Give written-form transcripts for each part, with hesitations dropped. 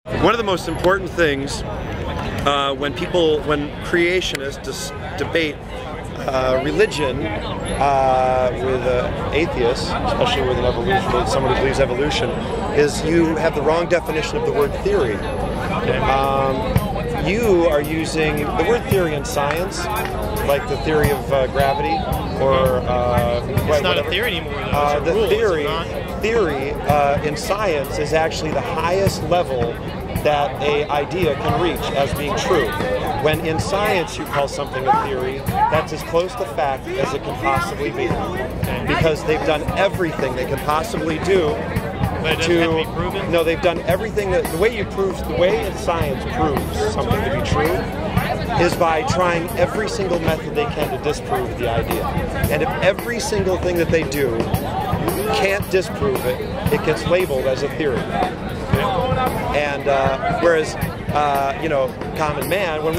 One of the most important things when creationists debate religion with atheists, especially with an evolution, someone who believes evolution, is you have the wrong definition of the word theory. You are using the word theory in science, like the theory of gravity, or it's not a theory anymore. The theory in science is actually the highest level that an idea can reach as being true. When in science you call something a theory, that's as close to fact as it can possibly be, because they've done everything they can possibly do. But it doesn't have to be proven? No, they've done everything that the way science proves something to be true is by trying every single method they can to disprove the idea. And if every single thing that they do can't disprove it, it gets labeled as a theory. And whereas you know, common man, when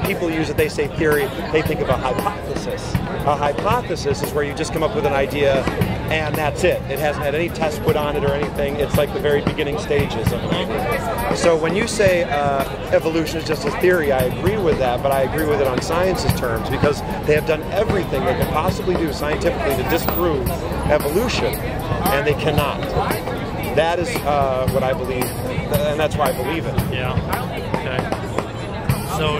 people use it, they say theory, they think of a hypothesis. A hypothesis is where you just come up with an idea and that's it. It hasn't had any tests put on it or anything. It's like the very beginning stages of an idea. So when you say evolution is just a theory, I agree with that, but I agree with it on science's terms, because they have done everything they can possibly do scientifically to disprove evolution, and they cannot. That is what I believe, and that's why I believe it. Yeah. Okay. So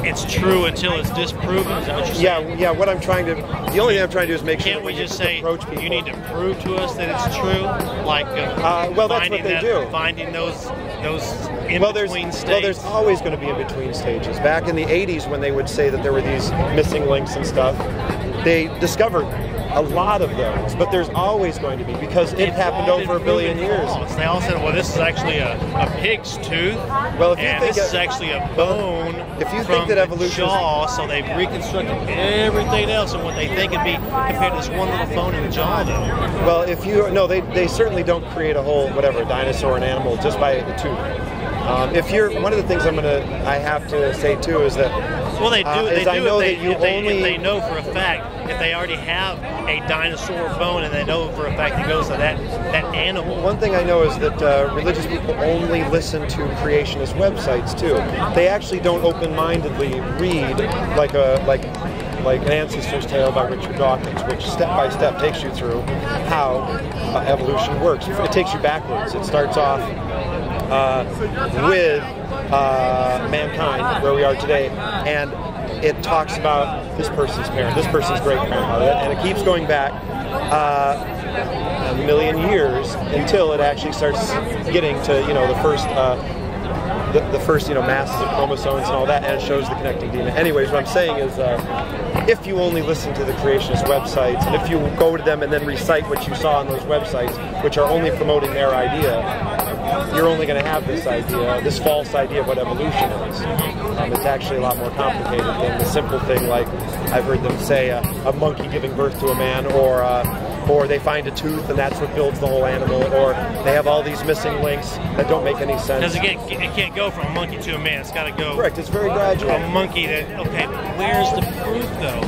it's true until it's disproven. Is that what you're saying? Yeah. What I'm trying to, the only thing I'm trying to do is make sure. Can't we just say you need to prove to us that it's true? Like, well, that's what they do. Finding those in-between states. Well, there's always going to be in-between stages. Back in the 80s, when they would say that there were these missing links and stuff, they discovered a lot of those, but there's always going to be, because it happened over a billion years. They all said, well, this is actually a pig's tooth, well, if you and think this is actually a bone if you from think that evolution the jaw, so they've reconstructed everything else and what they think would be compared to this one little bone in the jaw, though. Well, if you, no, they certainly don't create a whole, whatever, dinosaur and animal just by the tooth. If you're, one of the things I have to say too is that, well, they do. If they know for a fact, if they already have a dinosaur bone and they know for a fact it goes to that animal. One thing I know is that religious people only listen to creationist websites too. They actually don't open-mindedly read like an Ancestor's Tale by Richard Dawkins, which step by step takes you through how evolution works. It takes you backwards. It starts off with mankind, where we are today, and it talks about this person's parent, this person's great-grandmother, and it keeps going back a million years until it actually starts getting to, you know, the first, you know, masses of chromosomes and all that, and it shows the connecting DNA. Anyways, what I'm saying is, if you only listen to the creationist websites, and if you go to them and then recite what you saw on those websites, which are only promoting their idea, you're only going to have this idea, this false idea of what evolution is. It's actually a lot more complicated than the simple thing like I've heard them say a monkey giving birth to a man, or they find a tooth and that's what builds the whole animal, or they have all these missing links that don't make any sense. Because again, it can't go from a monkey to a man. It's got to go. Correct. It's very gradual. A monkey that, okay, where's the proof though?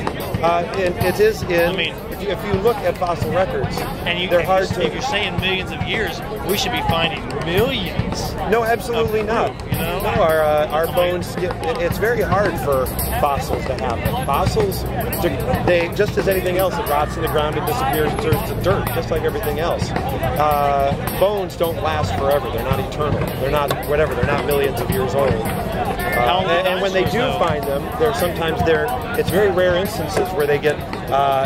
It is in. I mean, if you look at fossil records, and they're hard to. If you're saying millions of years, we should be finding millions. No, absolutely not. Proof, you know? No, our bones. It's very hard for fossils to happen. Fossils, they just as anything else, it rots in the ground, it disappears, it turns to dirt, just like everything else. Bones don't last forever. They're not eternal. They're not whatever. They're not millions of years old. And when they do find them, it's very rare instances where they get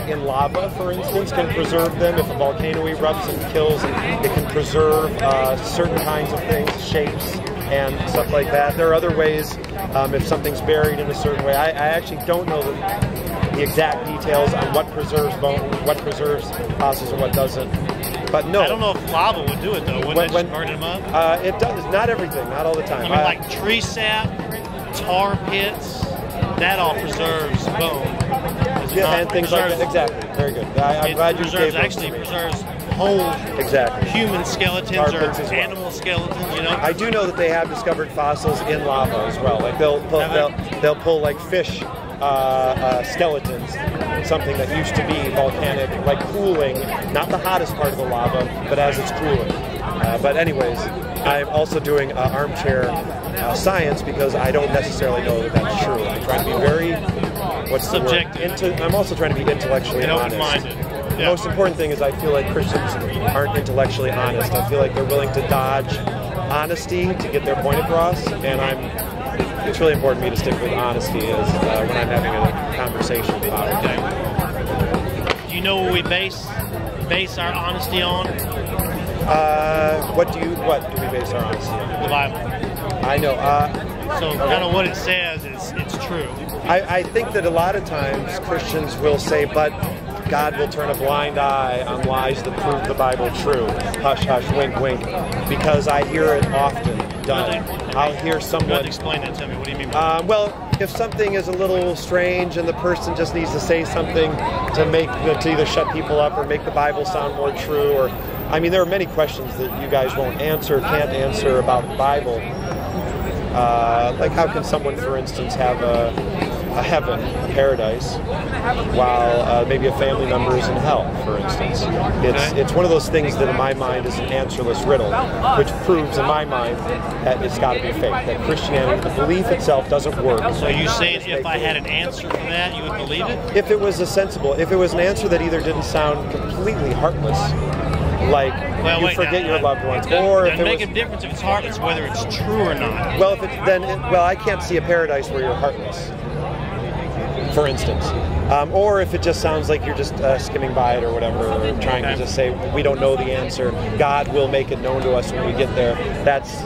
in lava, for instance, can preserve them. If a volcano erupts and kills, it can preserve certain kinds of things, shapes, and stuff like that. There are other ways, if something's buried in a certain way. I actually don't know the exact details on what preserves bone, what preserves fossils, and what doesn't. But no. I don't know if lava would do it though. Wouldn't it just burn them up? It does. Not everything. Not all the time. I mean, like tree sap, tar pits, that all preserves bone. Yeah, and things like that. Exactly. Very good. I'm glad you gave preserves whole human skeletons or animal skeletons. You know. I do know that they have discovered fossils in lava as well. Like they'll pull like fish skeletons, something that used to be volcanic, like cooling, not the hottest part of the lava, but as it's cooling. But anyways, I'm also doing armchair science because I don't necessarily know that that's true. I'm trying to be very, what's the word? I'm also trying to be intellectually honest. Open-minded. The most important thing is I feel like Christians aren't intellectually honest. I feel like they're willing to dodge honesty to get their point across, and it's really important to me to stick with honesty when I'm having a conversation about it. Do you know what we base our honesty on? What do we base our honesty on? The Bible. I know. So kind of what it says is it's true. I think that a lot of times Christians will say, but God will turn a blind eye on lies that prove the Bible true. Hush, hush, wink, wink. Because I hear it often done. I'll hear someone... Explain that to me. What do you mean by that? Well, if something is a little strange and the person just needs to say something to either shut people up or make the Bible sound more true, or... I mean, there are many questions that you guys won't answer, can't answer about the Bible. Like how can someone, for instance, have a heaven, a paradise, while maybe a family member is in hell, for instance. It's one of those things that in my mind is an answerless riddle, which proves in my mind that it's got to be fake, that Christianity, the belief itself doesn't work. So you saying if I had an answer for that, you would believe it? If it was if it was an answer that either didn't sound completely heartless, like you forget your loved ones, or if it make a difference if it's heartless, whether it's true or not. Well, I can't see a paradise where you're heartless, for instance, or if it just sounds like you're just skimming by it or whatever, or trying to just say we don't know the answer. God will make it known to us when we get there. That's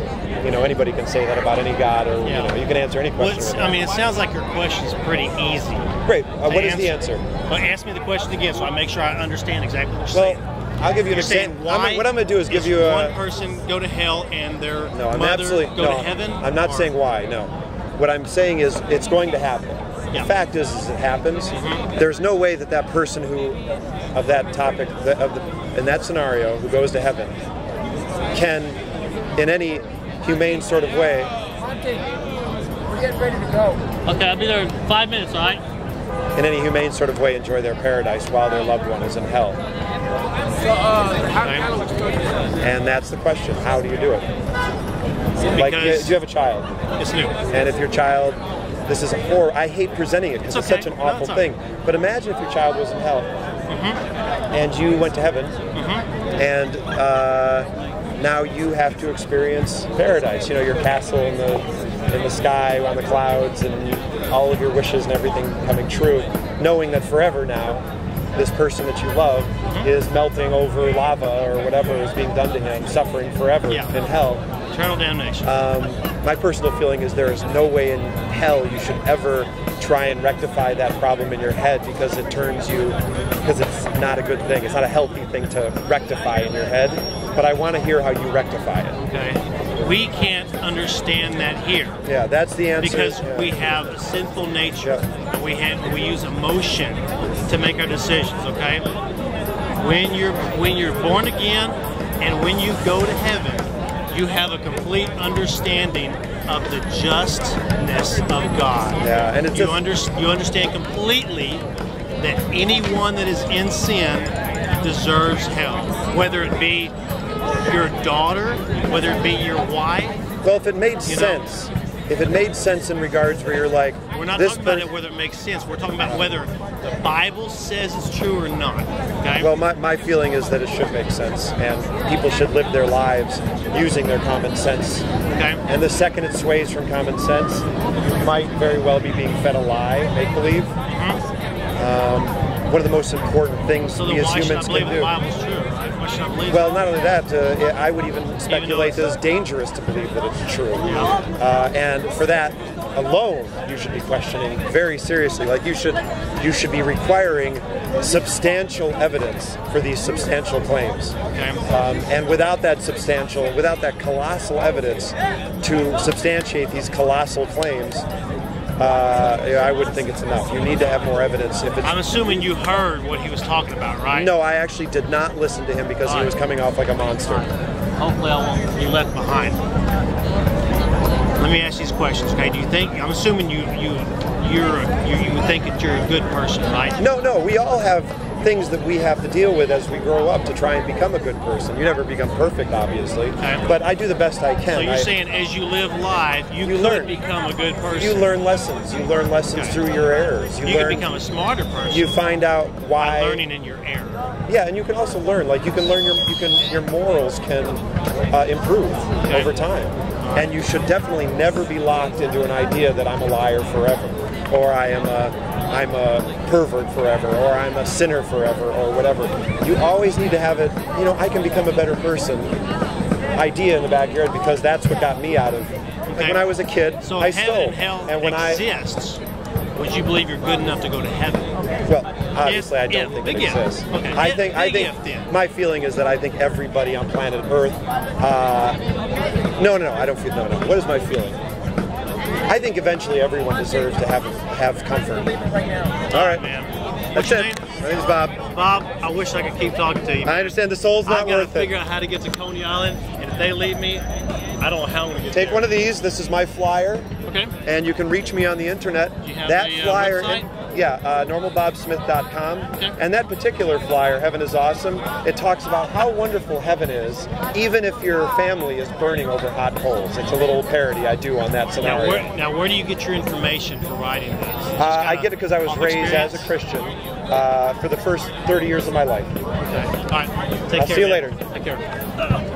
anybody can say that about any God, or you can answer any question. I mean, it sounds like your question's pretty easy. Great. What is the answer? Well, ask me the question again, so I make sure I understand exactly what you're saying. I'll give you an example. What I'm going to do is give you one person go to hell and their mother go to heaven? I'm not saying why, no. What I'm saying is it's going to happen. The fact is it happens. There's no way that person of that topic, in that scenario, who goes to heaven, can, in any humane sort of way... We're getting ready to go. Okay, I'll be there in 5 minutes, all right? In any humane sort of way, enjoy their paradise while their loved one is in hell. So, and that's the question. How do you do it? Like, do you have a child? It's new. And if your child, this is a horror. I hate presenting it because it's such an awful thing. But imagine if your child was in hell, and you went to heaven, and now you have to experience paradise. Your castle in the sky on the clouds, and all of your wishes and everything coming true, knowing that forever now, this person that you love is melting over lava or whatever is being done to him, suffering forever in hell. Eternal damnation. My personal feeling is there is no way in hell you should ever try and rectify that problem in your head because it's not a good thing. It's not a healthy thing to rectify in your head. But I want to hear how you rectify it. Okay. We can't understand that here. Yeah, that's the answer. Because we have a sinful nature. Yeah. We use emotion to make our decisions, okay? When you're born again and when you go to heaven, you have a complete understanding of the justness of God. Yeah, and you understand completely that anyone that is in sin deserves hell, whether it be your daughter, whether it be your wife. Well, if it made sense. If it made sense in regards where you're like... We're not talking about whether it makes sense. We're talking about whether the Bible says it's true or not. Okay? Well, my feeling is that it should make sense, and people should live their lives using their common sense. Okay. And the second it sways from common sense, you might very well be being fed a lie, make-believe. One of the most important things we as humans can do. The Bible's true, right? Why should I believe well, not only that, I would even speculate that it's dangerous to believe that it's true. Yeah. And for that alone, you should be questioning very seriously. Like you should be requiring substantial evidence for these substantial claims. Okay. And without that colossal evidence to substantiate these colossal claims, I wouldn't think it's enough. You need to have more evidence. I'm assuming you heard what he was talking about, right? No, I actually did not listen to him because he was coming off like a monster. Hopefully I won't be left behind. Let me ask these questions, okay? Do you think, I'm assuming you think that you're a good person, right? No, we all have things that we have to deal with as we grow up to try and become a good person. You never become perfect, obviously, but I do the best I can. So you're saying as you live life, you could learn. become a good person. You learn lessons. You learn lessons through your errors. You can become a smarter person. You find out why. By learning in your error. Yeah, and you can also learn. Like you can learn your morals can improve over time, and you should definitely never be locked into an idea that I'm a liar forever, or I'm a pervert forever, or I'm a sinner forever, or whatever. You always need to have it. You know, I can become a better person. Idea in the back of your head, because that's what got me out of. Like when I was a kid, so I if stole. heaven and hell and when exists, would you believe you're good enough to go to heaven? Well, obviously, I don't think it exists. Okay. I think my feeling is that I think everybody on planet Earth. No, I don't feel. No. What is my feeling? I think eventually everyone deserves to have comfort. All right, man. That's it. My name's Bob. Bob, I wish I could keep talking to you. I understand the soul's not I've got worth to it. figure out how to get to Coney Island, and if they leave me, I don't know how I'm going to get Take there. one of these. This is my flyer. Okay. And you can reach me on the internet. Do you have that the flyer, website? normalbobsmith.com. Okay. And that particular flyer, Heaven is Awesome, it talks about how wonderful heaven is, even if your family is burning over hot coals. It's a little parody I do on that scenario. Now, where do you get your information for writing this? I get it because I was raised experience? as a Christian for the first 30 years of my life. Okay. All right. Take care. I'll see you man. later. Take care.